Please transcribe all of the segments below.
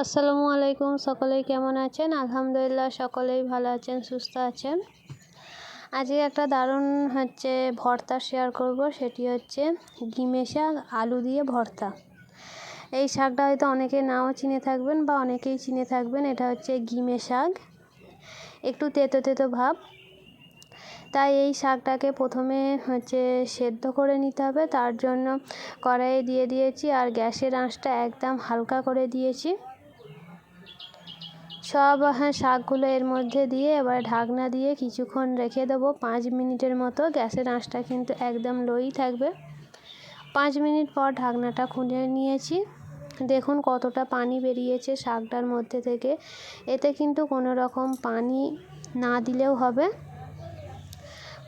আসসালামু আলাইকুম। সকলেই কেমন আছেন? আলহামদুলিল্লাহ সকলেই ভালো আছেন, সুস্থ আছেন। আজকে একটা দারুণ ভর্তা শেয়ার করব। সেটি হচ্ছে গিমে শাক আলু দিয়ে ভর্তা। এই শাকটা হয়তো অনেকে নাও চিনে থাকবেন বা অনেকেই চিনে থাকবেন। এটা হচ্ছে গিমে শাক, একটু তেতো তেতো ভাব। তাই এই শাকটাকে প্রথমে সেদ্ধ করে নিতে হবে। তার জন্য কড়াইয়ে দিয়ে দিয়েছি আর গ্যাসের আঁচটা একদম হালকা করে দিয়েছি। সব শাকগুলো এর মধ্যে দিয়ে এবার ঢাকনা দিয়ে কিছুক্ষণ রেখে দেবো 5 মিনিটের মতো। গ্যাসের আঁচটা কিন্তু একদম লোই থাকবে। 5 মিনিট পর ঢাকনাটা খুলে নিয়েছি। দেখুন কতটা পানি বেরিয়েছে শাকটার মধ্যে থেকে। এতে কিন্তু কোনো রকম পানি না দিলেও হবে,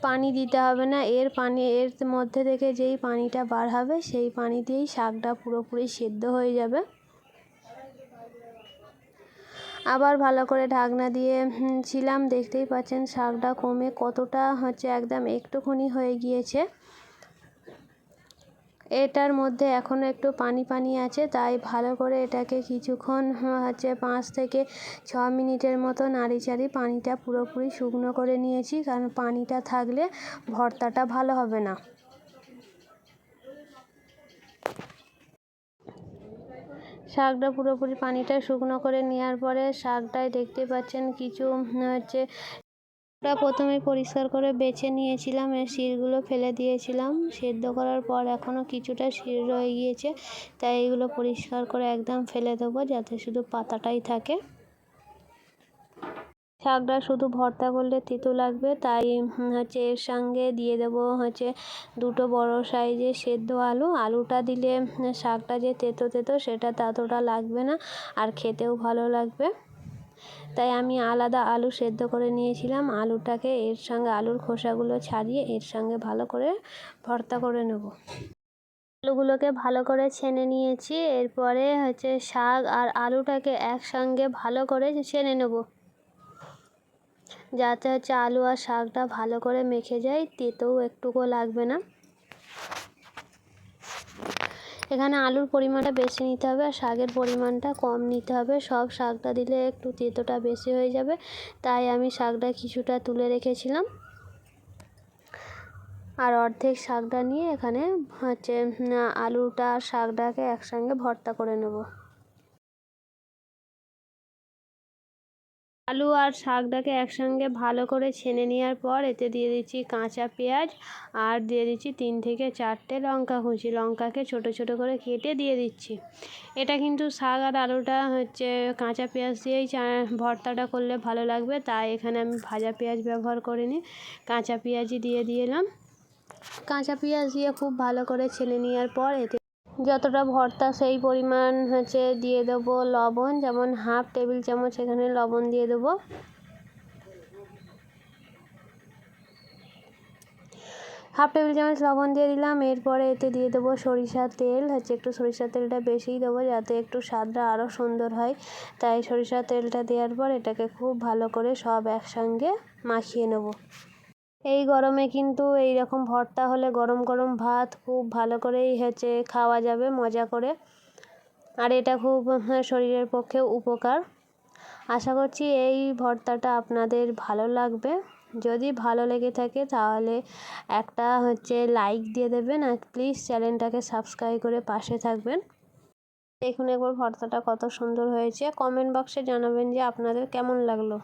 পানি দিতে হবে না। এর মধ্যে থেকে যেই পানিটা বার হবে সেই পানি দিয়েই শাকটা পুরোপুরি সেদ্ধ হয়ে যাবে। আবার ভালো করে ঢাকনা দিয়ে ছিলাম। দেখতেই পাচ্ছেন শাকটা কমে কতটা একদম একটুখানি হয়ে গিয়েছে। এটার মধ্যে এখনও একটু পানি পানি আছে, তাই ভালো করে এটাকে কিছুক্ষণ 5 থেকে 6 মিনিটের মতো নাড়িচাড়ি পানিটা পুরোপুরি শুকনো করে নিয়েছি, কারণ পানিটা থাকলে ভর্তাটা ভালো হবে না। শাকটা পুরোপুরি পানিটা শুকনো করে নেওয়ার পরে শাকটায় দেখতে পাচ্ছেন কিছু প্রথমে পরিষ্কার করে বেছে নিয়েছিলাম, এর শিরগুলো ফেলে দিয়েছিলাম। সেদ্ধ করার পর এখনও কিছুটা শির রয়ে গিয়েছে, তাই এগুলো পরিষ্কার করে একদম ফেলে দেবো, যাতে শুধু পাতাটাই থাকে। শাকটা শুধু ভর্তা করলে তেতো লাগবে, তাই এর সঙ্গে দিয়ে দেবো দুটো বড় সাইজের সেদ্ধ আলুটা দিলে শাকটা যে তেতো তেতো সেটা ততটা লাগবে না, আর খেতেও ভালো লাগবে। তাই আমি আলাদা আলু সেদ্ধ করে নিয়েছিলাম। আলুটাকে এর সঙ্গে আলুর খোসাগুলো ছাড়িয়ে এর সঙ্গে ভালো করে ভর্তা করে নেব। আলুগুলোকে ভালো করে ছেনে নিয়েছি। এরপরে শাক আর আলুটাকে একসঙ্গে ভালো করে ছেনে নেব, যাতে আলু আর শাকটা ভালো করে মেখে যায়, তেতোও একটুকুও লাগবে না। এখানে আলুর পরিমাণটা বেশি নিতে হবে আর শাকের পরিমাণটা কম নিতে হবে। সব শাকটা দিলে একটু তেতোটা বেশি হয়ে যাবে, তাই আমি শাকটা কিছুটা তুলে রেখেছিলাম। আর অর্ধেক শাকটা নিয়ে এখানে আলুটা আর শাকটাকে একসঙ্গে ভর্তা করে নেব। আলু আর শাকটাকে একসঙ্গে ভালো করে ছেনে নেওয়ার পর এতে দিয়ে দিচ্ছি কাঁচা পেঁয়াজ আর দিয়ে দিচ্ছি 3 থেকে 4টে লঙ্কা কুচি। লঙ্কাকে ছোট ছোট করে কেটে দিয়ে দিচ্ছি। এটা কিন্তু শাক আর আলুটা কাঁচা পেঁয়াজ দিয়েই ভর্তাটা করলে ভালো লাগবে, তাই এখানে আমি ভাজা পেঁয়াজ ব্যবহার করিনি, কাঁচা পেঁয়াজই দিয়ে দিলাম। কাঁচা পেঁয়াজ দিয়ে খুব ভালো করে ছেনে নেওয়ার পর এতে যতটা ভর্তা সেই পরিমাণ দিয়ে দেবো লবণ, যেমন 1/2 টেবিল চামচ এখানে লবণ দিয়ে দেবো। 1/2 টেবিল চামচ লবণ দিয়ে দিলাম। এরপরে এতে দিয়ে দেবো সরিষার তেল। একটু সরিষার তেলটা বেশিই দেবো, যাতে একটু স্বাদটা আরও সুন্দর হয়। তাই সরিষার তেলটা দেওয়ার পর এটাকে খুব ভালো করে সব একসঙ্গে মাখিয়ে নেব। এই গরমে কিন্তু এই রকম ভর্তা হলে গরম গরম ভাত খুব ভালো করেই খাওয়া যাবে মজা করে, আর এটা খুব শরীরের পক্ষেও উপকার। আশা করছি এই ভর্তাটা আপনাদের ভালো লাগবে। যদি ভালো লেগে থাকে তাহলে একটা লাইক দিয়ে দেবেন, আর প্লিজ চ্যানেলটাকে সাবস্ক্রাইব করে পাশে থাকবেন। দেখুন একবার ভর্তাটা কত সুন্দর হয়েছে। কমেন্ট বক্সে জানাবেন যে আপনাদের কেমন লাগলো।